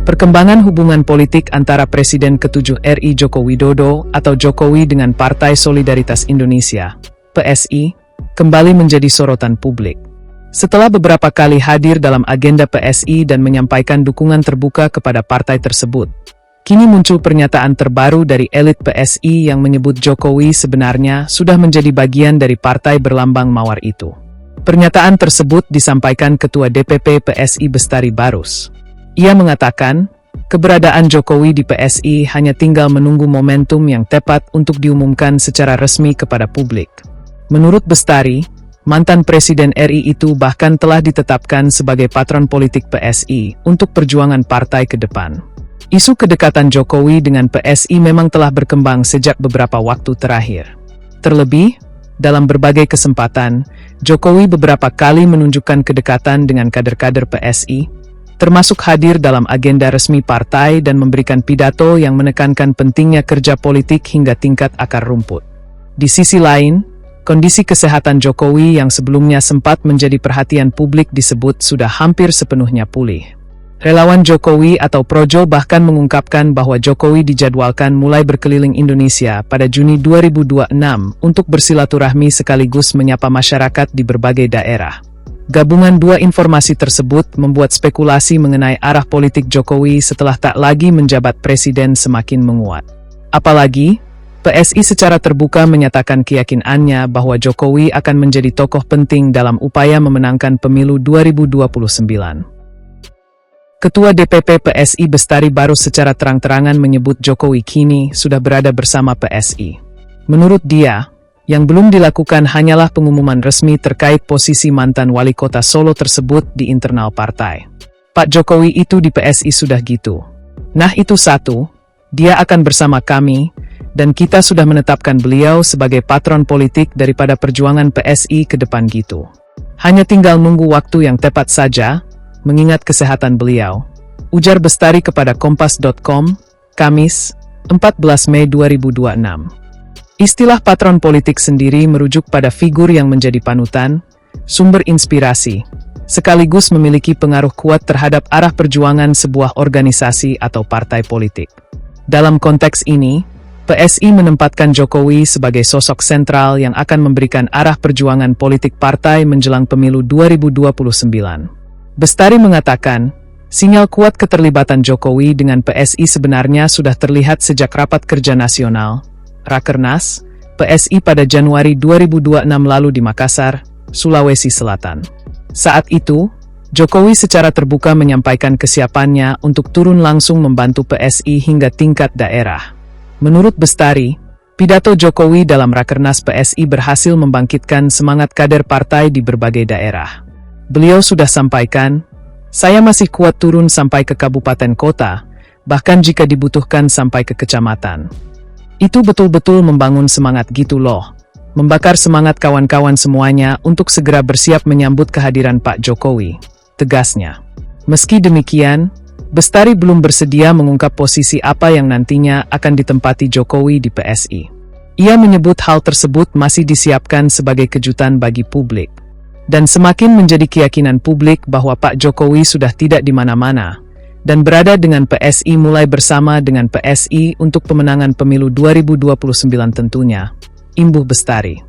Perkembangan hubungan politik antara Presiden ke-7 RI Joko Widodo atau Jokowi dengan Partai Solidaritas Indonesia, PSI, kembali menjadi sorotan publik. Setelah beberapa kali hadir dalam agenda PSI dan menyampaikan dukungan terbuka kepada partai tersebut, kini muncul pernyataan terbaru dari elit PSI yang menyebut Jokowi sebenarnya sudah menjadi bagian dari partai berlambang mawar itu. Pernyataan tersebut disampaikan Ketua DPP PSI Bestari Barus. Ia mengatakan, keberadaan Jokowi di PSI hanya tinggal menunggu momentum yang tepat untuk diumumkan secara resmi kepada publik. Menurut Bestari, mantan Presiden RI itu bahkan telah ditetapkan sebagai patron politik PSI untuk perjuangan partai ke depan. Isu kedekatan Jokowi dengan PSI memang telah berkembang sejak beberapa waktu terakhir. Terlebih, dalam berbagai kesempatan, Jokowi beberapa kali menunjukkan kedekatan dengan kader-kader PSI, termasuk hadir dalam agenda resmi partai dan memberikan pidato yang menekankan pentingnya kerja politik hingga tingkat akar rumput. Di sisi lain, kondisi kesehatan Jokowi yang sebelumnya sempat menjadi perhatian publik disebut sudah hampir sepenuhnya pulih. Relawan Jokowi atau Projo bahkan mengungkapkan bahwa Jokowi dijadwalkan mulai berkeliling Indonesia pada Juni 2026 untuk bersilaturahmi sekaligus menyapa masyarakat di berbagai daerah. Gabungan dua informasi tersebut membuat spekulasi mengenai arah politik Jokowi setelah tak lagi menjabat presiden semakin menguat. Apalagi, PSI secara terbuka menyatakan keyakinannya bahwa Jokowi akan menjadi tokoh penting dalam upaya memenangkan pemilu 2029. Ketua DPP PSI Bestari Barus secara terang-terangan menyebut Jokowi kini sudah berada bersama PSI. Menurut dia, yang belum dilakukan hanyalah pengumuman resmi terkait posisi mantan wali kota Solo tersebut di internal partai. Pak Jokowi itu di PSI sudah gitu. Nah itu satu, dia akan bersama kami, dan kita sudah menetapkan beliau sebagai patron politik daripada perjuangan PSI ke depan gitu. Hanya tinggal nunggu waktu yang tepat saja, mengingat kesehatan beliau. Ujar Bestari kepada Kompas.com, Kamis, 14 Mei 2026. Istilah patron politik sendiri merujuk pada figur yang menjadi panutan, sumber inspirasi, sekaligus memiliki pengaruh kuat terhadap arah perjuangan sebuah organisasi atau partai politik. Dalam konteks ini, PSI menempatkan Jokowi sebagai sosok sentral yang akan memberikan arah perjuangan politik partai menjelang pemilu 2029. Bestari mengatakan, sinyal kuat keterlibatan Jokowi dengan PSI sebenarnya sudah terlihat sejak rapat kerja nasional, Rakernas, PSI pada Januari 2026 lalu di Makassar, Sulawesi Selatan. Saat itu, Jokowi secara terbuka menyampaikan kesiapannya untuk turun langsung membantu PSI hingga tingkat daerah. Menurut Bestari, pidato Jokowi dalam Rakernas PSI berhasil membangkitkan semangat kader partai di berbagai daerah. Beliau sudah sampaikan, saya masih kuat turun sampai ke kabupaten kota, bahkan jika dibutuhkan sampai ke kecamatan. Itu betul-betul membangun semangat gitu loh. Membakar semangat kawan-kawan semuanya untuk segera bersiap menyambut kehadiran Pak Jokowi, tegasnya. Meski demikian, Bestari belum bersedia mengungkap posisi apa yang nantinya akan ditempati Jokowi di PSI. Ia menyebut hal tersebut masih disiapkan sebagai kejutan bagi publik. Dan semakin menjadi keyakinan publik bahwa Pak Jokowi sudah tidak di mana-mana, dan berada dengan PSI mulai bersama dengan PSI untuk pemenangan pemilu 2029 tentunya, imbuh Bestari.